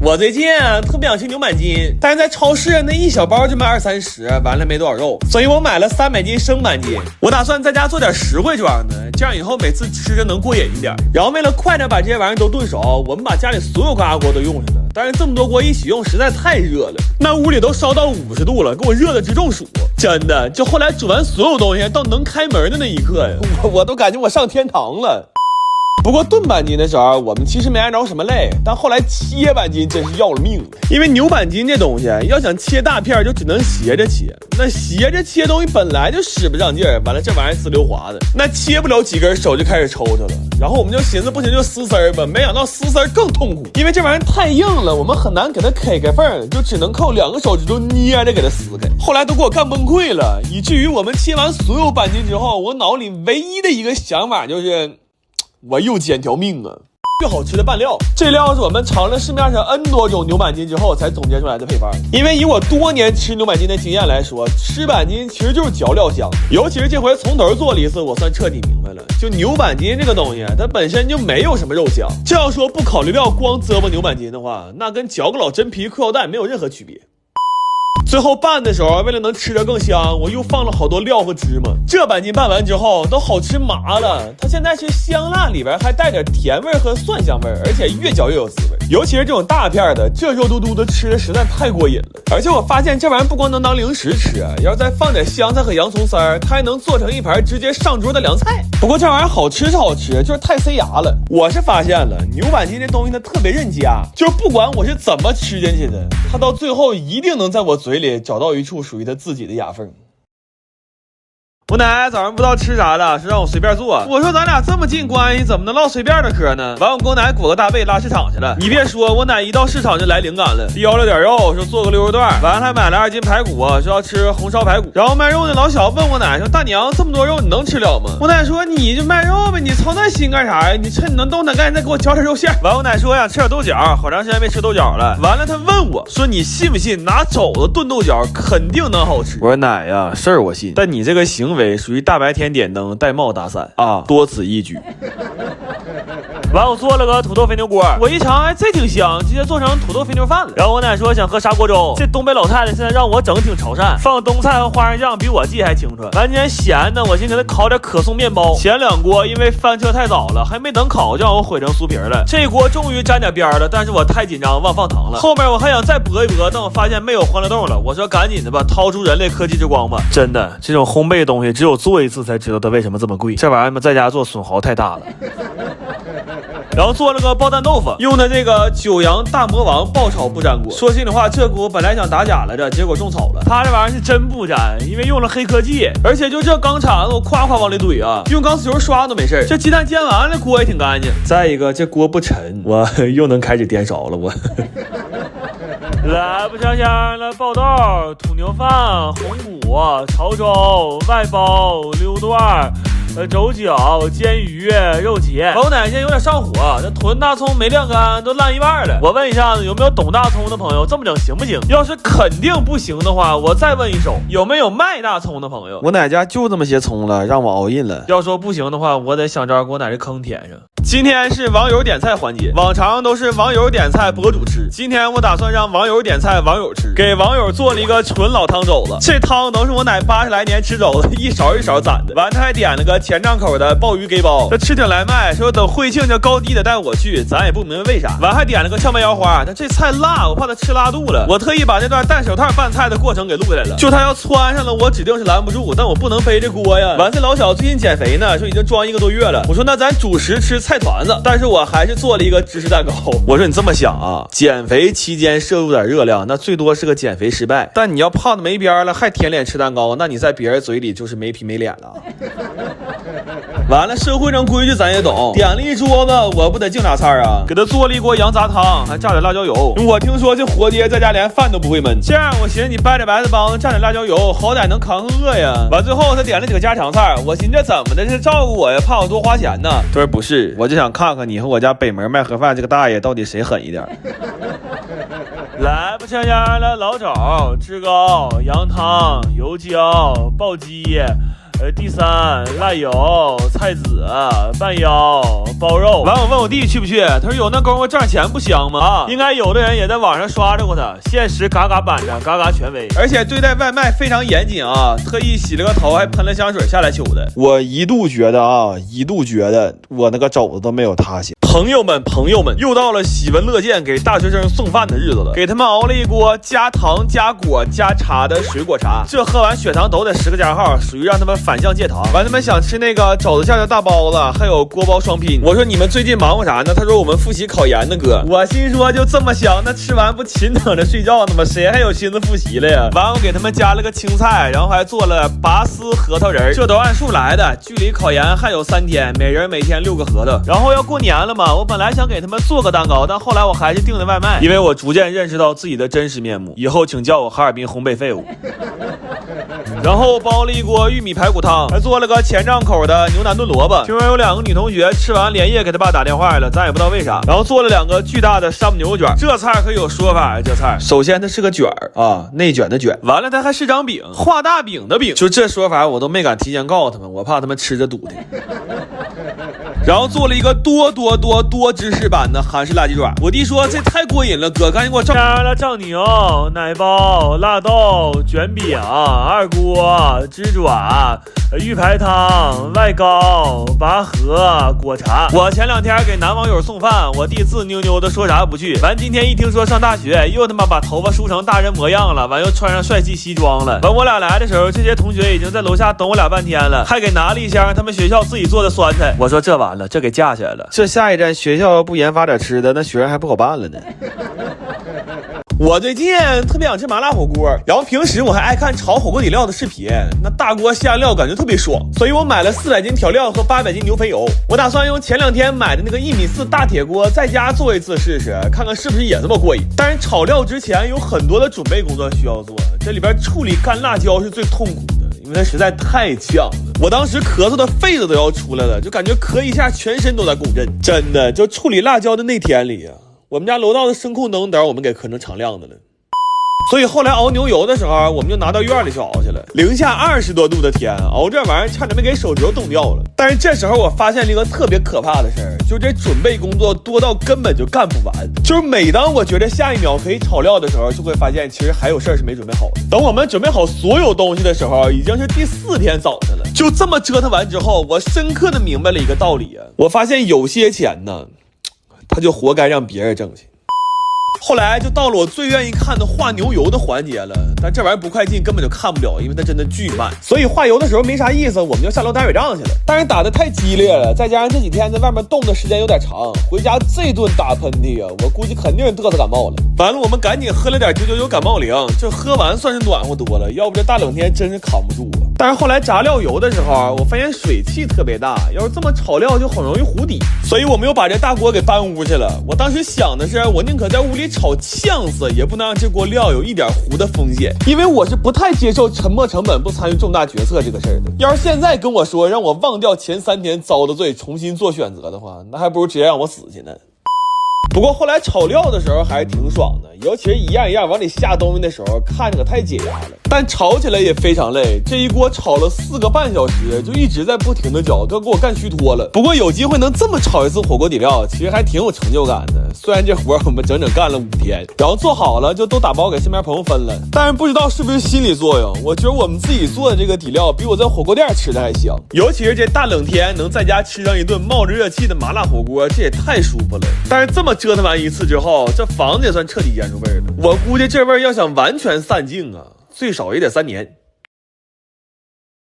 我最近特别想吃牛板筋，但是在超市那一小包就卖20-30，完了没多少肉，所以我买了300斤生板筋。我打算在家做点实惠装的，这样以后每次吃着能过瘾一点。然后为了快点把这些玩意儿都炖熟，我们把家里所有高压锅都用上了。但是这么多锅一起用实在太热了，那屋里都烧到50度了，给我热的直中暑。真的，就后来煮完所有东西到能开门的那一刻呀，我都感觉我上天堂了。不过炖板筋的时候，我们其实没挨着什么累，但后来切板筋真是要了命了。因为牛板筋这东西要想切大片，就只能斜着切。那斜着切东西本来就使不上劲儿，完了这玩意儿呲溜滑的，那切不了几根手就开始抽抽了。然后我们就寻思不行就撕丝儿吧，没想到撕丝儿更痛苦，因为这玩意儿太硬了，我们很难给它开开缝，就只能靠2个手指头捏着给它撕开。后来都给我干崩溃了，以至于我们切完所有板筋之后，我脑里唯一的一个想法就是，我又捡条命啊！最好吃的拌料，这料是我们尝了市面上 N 多种牛板筋之后才总结出来的配方。因为以我多年吃牛板筋的经验来说，吃板筋其实就是嚼料香，尤其是这回从头做了一次，我算彻底明白了。就牛板筋这个东西，它本身就没有什么肉香。这要说不考虑料光啧吧牛板筋的话，那跟嚼个老真皮裤腰带没有任何区别。最后拌的时候，为了能吃得更香，我又放了好多料和芝麻。这板筋拌完之后都好吃麻了，它现在是香辣里边还带点甜味和蒜香味，而且越嚼越有滋味。尤其是这种大片的，这肉嘟嘟的吃的实在太过瘾了。而且我发现这玩意儿不光能当零食吃，要是再放点香菜和洋葱丝儿，它还能做成一盘直接上桌的凉菜。不过这玩意儿好吃是好吃，就是太塞牙了。我是发现了牛板筋这东西它特别认家，就是不管我是怎么吃进去的，它到最后一定能在我嘴里找到一处属于他自己的牙缝。我奶早上不知道吃啥了，说让我随便做。我说咱俩这么近关系，怎么能唠随便的嗑呢？完我跟我奶裹个大被拉市场去了。你别说，我奶一到市场就来灵感了，雕了点肉，说做个溜肉段，完了还买了2斤排骨，说要吃红烧排骨。然后卖肉的老小问我奶说：“大娘，这么多肉你能吃了吗？”我奶说：“你就卖肉呗，你操那心干啥呀？你趁你能动弹，赶紧再给我绞点肉馅。”完我奶说想吃点豆角，好长时间没吃豆角了。完了他问我说：“你信不信拿肘子炖豆角肯定能好吃？”我说：“奶呀，事儿我信，但你这个行为属于大白天点灯戴帽打伞啊，多此一举。”完我做了个土豆肥牛锅，我一尝这挺香，直接做成土豆肥牛饭了。然后我奶说想喝砂锅粥，这东北老太太现在让我整挺潮汕，放冬菜和花生酱比我记还清楚。完今天咸的，我先给她烤点可颂面包。前2锅因为翻车太早了，还没等烤就让我毁成酥皮了。这锅终于沾点边了，但是我太紧张忘放糖了。后面我还想再搏一搏，但我发现没有欢乐豆了。我说赶紧的吧，掏出人类科技之光吧。真的，这种烘焙的东西只有做一次才知道它为什么这么贵。这玩意儿嘛，在家做损耗太大了。然后做了个爆蛋豆腐，用的这个九阳大魔王爆炒不粘锅。说心里话，这锅本来想打假来着，结果种草了。它这玩意儿是真不粘，因为用了黑科技，而且就这钢铲子我夸夸往里怼啊，用钢丝球刷都没事。这鸡蛋煎完了，锅也挺干净。再一个，这锅不沉，我又能开始颠勺了。我来不香香了，爆豆、土牛饭、红骨、潮州、外包、溜段。肘脚、煎鱼、肉茄，我奶现在有点上火，这囤大葱没晾干，都烂一半了。我问一下子，有没有懂大葱的朋友？这么整行不行？要是肯定不行的话，我再问一手，有没有卖大葱的朋友？我奶家就这么些葱了，让我熬印了。要说不行的话，我得想招给我奶这坑填上。今天是网友点菜环节，往常都是网友点菜博主吃，今天我打算让网友点菜网友吃，给网友做了一个纯老汤肘子。这汤都是我奶80来年吃肘子一勺一勺攒的。完他还点了个前帐口的鲍鱼给包，这吃挺来卖，说等会庆这高低得带我去，咱也不明白为啥。完还点了个荞麦腰花，但这菜辣，我怕他吃拉肚了，我特意把这段戴手套拌菜的过程给录下来了。就他要窜上了，我指定是拦不住，但我不能背这锅呀。完这老小最近减肥呢，说已经装1个多月了。我说那咱主食吃菜团子，但是我还是做了一个芝士蛋糕。我说你这么想啊，减肥期间摄入点热量，那最多是个减肥失败。但你要胖的没边了，还舔脸吃蛋糕，那你在别人嘴里就是没皮没脸了。完了，社会上规矩咱也懂，点了一桌子，我不得净拿菜啊？给他做了一锅羊杂汤，还炸点辣椒油。我听说这活爹在家连饭都不会焖，这样我寻思你掰着白菜帮蘸点辣椒油，好歹能扛饿呀。完最后他点了几个家常菜，我寻思这怎么的，是照顾我呀，怕我多花钱呢？他说不是，我就想看看你和我家北门卖盒饭这个大爷到底谁狠一点。来不香香了，老枣、志高、羊汤、油椒、爆鸡。第3辣油、菜籽、半腰、包肉。完我问我弟去不去，他说有那功夫挣钱不香吗？应该有的人也在网上刷着过他，限时嘎嘎板着，嘎嘎权威，而且对待外卖非常严谨啊，特意洗了个头还喷了香水下来求的。我一度觉得我那个肘子都没有他行。朋友们，又到了喜闻乐见给大学生送饭的日子了，给他们熬了一锅加糖加果加茶的水果茶，这喝完血糖都得10个加号，属于让他们反向戒糖。完他们想吃那个肘子馅的大包子，还有锅包双拼。我说你们最近忙活啥呢？他说我们复习考研呢哥。我心说就这么香，那吃完不勤等着睡觉呢吗？谁还有心思复习了呀？完我给他们加了个青菜，然后还做了拔丝核桃仁，这都按数来的。距离考研还有3天，每人每天6个核桃。然后要过年了嘛，我本来想给他们做个蛋糕，但后来我还是订的外卖，因为我逐渐认识到自己的真实面目。以后请叫我哈尔滨烘焙废物。然后包了一锅玉米排骨汤，还做了个前帐口的牛腩炖萝卜。听说有2个女同学吃完连夜给他爸打电话了，咱也不知道为啥。然后做了2个巨大的山姆牛肉卷，这菜可有说法呀。这菜首先它是个卷啊，内卷的卷，完了它还是张饼，画大饼的饼。就这说法我都没敢提前告诉他们，我怕他们吃着堵的。然后做了一个多芝士版的韩式辣鸡爪。我弟说这太过瘾了，哥赶紧给我加了酱牛、奶包、辣豆、卷饼、二锅、鸡爪、玉排汤、外糕、拔河、果茶。我前2天给男网友送饭，我弟自妞妞的说啥不去，完今天一听说上大学，又他妈把头发梳成大人模样了，完又穿上帅气西装了。完我俩来的时候，这些同学已经在楼下等我俩半天了，还给拿了一箱他们学校自己做的酸菜。我说这完了，这给架起来了，这下一站学校不研发点吃的，那学生还不好办了呢。我最近特别想吃麻辣火锅，然后平时我还爱看炒火锅底料的视频，那大锅下料感觉特别爽，所以我买了400斤调料和800斤牛肥油。我打算用前2天买的那个1.4米大铁锅在家做一次试试，看看是不是也这么过瘾。但是炒料之前有很多的准备工作需要做，这里边处理干辣椒是最痛苦的，因为它实在太呛了。我当时咳嗽的肺子都要出来了，就感觉咳一下全身都在共振。真的，就处理辣椒的那天里啊，我们家楼道的声控灯我们给磕成常亮的了。所以后来熬牛油的时候，我们就拿到院里去熬去了。零下20多度的天，熬这玩意儿差点没给手指头冻掉了。但是这时候我发现了一个特别可怕的事儿，就是这准备工作多到根本就干不完。就是每当我觉得下一秒可以炒料的时候，就会发现其实还有事儿是没准备好的。等我们准备好所有东西的时候，已经是第4天早晨了。就这么折腾完之后，我深刻的明白了一个道理啊，我发现有些钱呢，他就活该让别人挣去。后来就到了我最愿意看的化牛油的环节了，但这玩意儿不快进根本就看不了，因为它真的巨慢，所以化油的时候没啥意思，我们就下楼打水仗去了。但是打得太激烈了，再加上这几天在外面冻的时间有点长，回家这顿打喷嚏啊，我估计肯定是嘚瑟感冒了。完了我们赶紧喝了点999感冒灵，这喝完算是暖和多了，要不这大冷天真是扛不住啊。但是后来炸料油的时候，我发现水汽特别大，要是这么炒料就很容易糊底，所以我们又把这大锅给搬屋去了。我当时想的是，我宁可在屋里炒呛死，也不能让这锅料有一点糊的风险，因为我是不太接受沉没成本不参与重大决策这个事儿的。要是现在跟我说让我忘掉前3天遭的罪，重新做选择的话，那还不如直接让我死去呢。不过后来炒料的时候还是挺爽的，尤其是一样一样往里下东西的时候，看着可太解压了。但炒起来也非常累，这一锅炒了4个半小时，就一直在不停的搅，都给我干虚脱了。不过有机会能这么炒一次火锅底料，其实还挺有成就感的。虽然这活我们整整干了5天，然后做好了就都打包给身边朋友分了。但是不知道是不是心理作用，我觉得我们自己做的这个底料比我在火锅店吃的还香。尤其是这大冷天能在家吃上一顿冒着热气的麻辣火锅，这也太舒服了。但是这么折腾完一次之后，这房子也算彻底腌出味儿了。我估计这味儿要想完全散尽啊，最少也得3年。